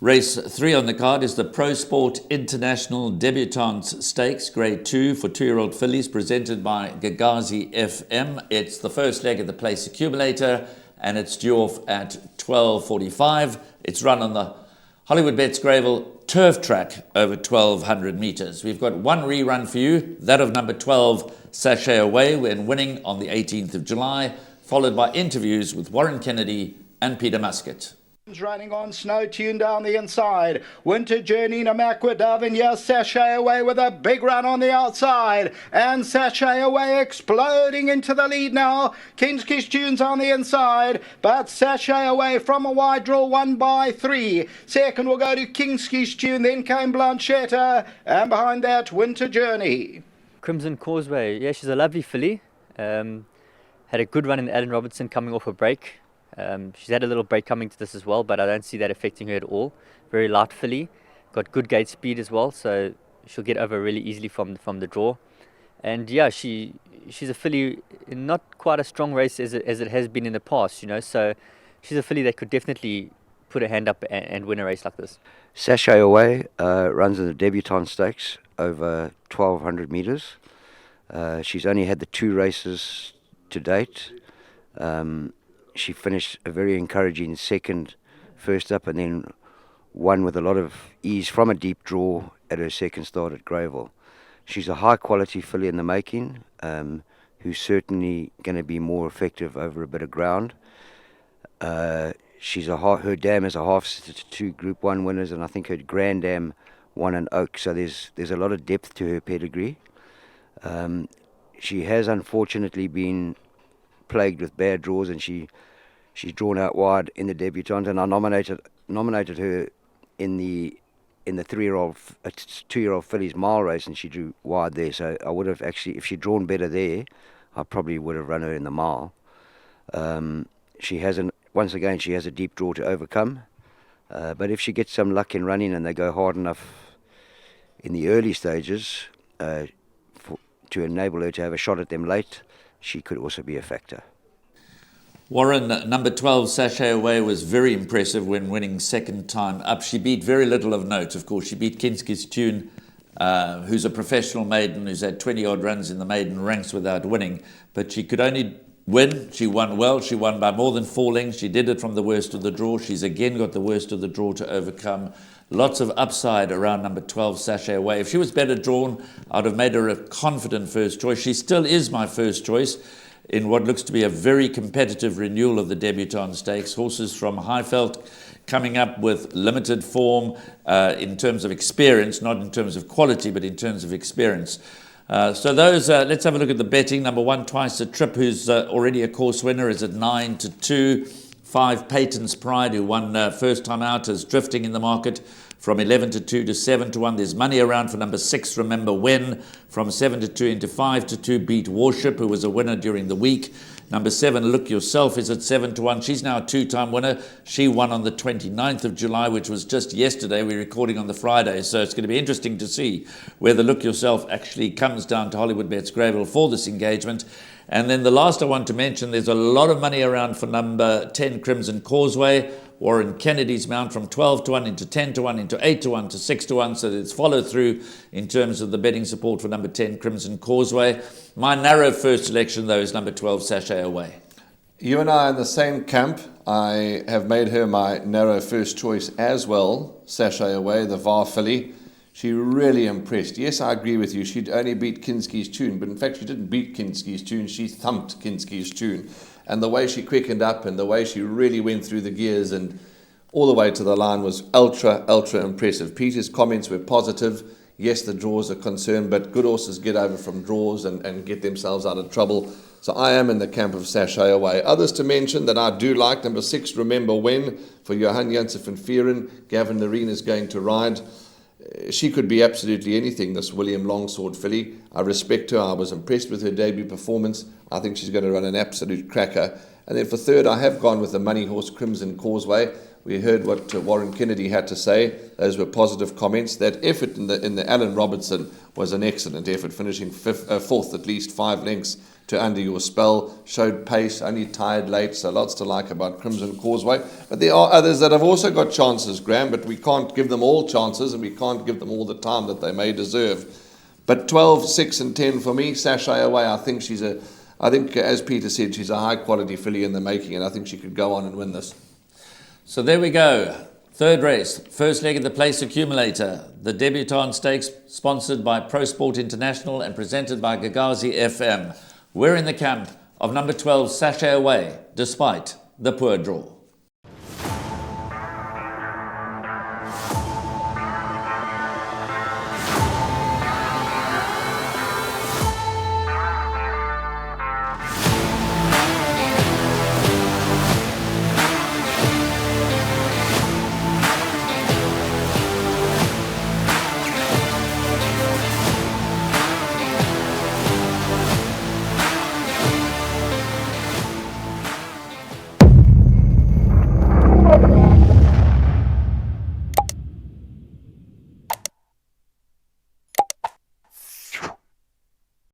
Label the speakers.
Speaker 1: Race 3 on the card is the Pro Sport International Debutantes Stakes, Grade 2 for 2-year-old fillies, presented by Gagazi FM. It's the first leg of the Place Accumulator, and it's due off at 12:45. It's run on the Hollywood Bets Gravel turf track over 1,200 metres. We've got one rerun for you, that of number 12, Sachet Away, when winning on the 18th of July, followed by interviews with Warren Kennedy and Peter Muscat.
Speaker 2: Running on Snow Tune down the inside. Winter Journey, Namakwa Dove, and yes, Sachet Away with a big run on the outside. And Sachet Away exploding into the lead now. King's Kiss Tunes on the inside, but Sachet Away from a wide draw, 1 by 3. Second will go to King's Kiss Tune, then came Blanchetta, and behind that, Winter Journey.
Speaker 3: Crimson Causeway, yeah, she's a lovely filly. Had a good run in Alan Robertson coming off a break. She's had a little break coming to this as well, but I don't see that affecting her at all. Very light filly, got good gate speed as well, so she'll get over really easily from the draw. And yeah, she's a filly in not quite a strong race as it has been in the past, you know. So she's a filly that could definitely put her hand up and win a race like this.
Speaker 4: Sachet Away runs in the Debutante Stakes over 1,200 metres. She's only had the 2 races to date. She finished a very encouraging second first up, and then won with a lot of ease from a deep draw at her second start at Gravel. She's a high quality filly in the making, who's certainly going to be more effective over a bit of ground. Her dam is a half sister to 2 Group 1 winners, and I think her Grand Dam won an Oak, so there's a lot of depth to her pedigree. She has unfortunately been plagued with bad draws, and she's drawn out wide in the debutante, and I nominated her in the 2-year-old fillies mile race, and she drew wide there. So I would have actually, if she'd drawn better there, I probably would have run her in the mile. She has a deep draw to overcome, but if she gets some luck in running and they go hard enough in the early stages to enable her to have a shot at them late, she could also be a factor.
Speaker 1: Warren, number 12, Sachet Away, was very impressive when winning second time up. She beat very little of note, of course. She beat Kinski's Tune, who's a professional maiden, who's had 20-odd runs in the maiden ranks without winning. But she could only win. She won well. She won by more than 4 lengths. She did it from the worst of the draw. She's again got the worst of the draw to overcome. Lots of upside around number 12, Sachet Away. If she was better drawn, I'd have made her a confident first choice. She still is my first choice in what looks to be a very competitive renewal of the Debutante Stakes. Horses from Highveld coming up with limited form in terms of experience, not in terms of quality, but in terms of experience. So those, let's have a look at the betting. Number 1, Twice a Trip, who's already a course winner, is at 9-2. 5, Peyton's Pride, who won first time out, is drifting in the market from 11-2 to 7-1. There's money around for number 6, Remember When, from 7-2 into 5-2. Beat Warship, who was a winner during the week. Number 7, Look Yourself, is at 7-1. She's now a 2-time winner. She won on the 29th of July, which was just yesterday. We're recording on the Friday, so it's going to be interesting to see whether Look Yourself actually comes down to Hollywood Bets Gravel for this engagement. And then the last I want to mention, there's a lot of money around for number 10, Crimson Causeway. Warren Kennedy's mount from 12-1 into 10-1 into 8-1 to 6-1. So it's followed through in terms of the betting support for number 10, Crimson Causeway. My narrow first selection, though, is number 12, Sachet Away.
Speaker 5: You and I are in the same camp. I have made her my narrow first choice as well, Sachet Away, the VAR filly. She really impressed. Yes, I agree with you. She'd only beat Kinski's Tune, but in fact she didn't beat Kinski's Tune. She thumped Kinski's Tune. And the way she quickened up and the way she really went through the gears and all the way to the line was ultra impressive. Peter's comments were positive. Yes, the draws are concerned, but good horses get over from draws and get themselves out of trouble. So I am in the camp of Sachet Away. Others to mention that I do like, number 6, Remember When, for Johan Janssen van Vieren. Gavin Nareen is going to ride. She could be absolutely anything, this William Longsword filly. I respect her. I was impressed with her debut performance. I think she's going to run an absolute cracker. And then for third, I have gone with the money horse Crimson Causeway. We heard what Warren Kennedy had to say. Those were positive comments. That effort in the Alan Robertson was an excellent effort, finishing fourth, at least 5 lengths to under your spell. Showed pace, only tired late, so lots to like about Crimson Causeway. But there are others that have also got chances, Graham, but we can't give them all chances and we can't give them all the time that they may deserve. But 12, 6 and 10 for me, Sashay Away, I think as Peter said, she's a high quality filly in the making, and I think she could go on and win this.
Speaker 1: So there we go. Third race, first leg of the Place Accumulator. The Debutante Stakes, sponsored by Pro Sport International and presented by Gagazi FM. We're in the camp of number 12, Sashay Away, despite the poor draw.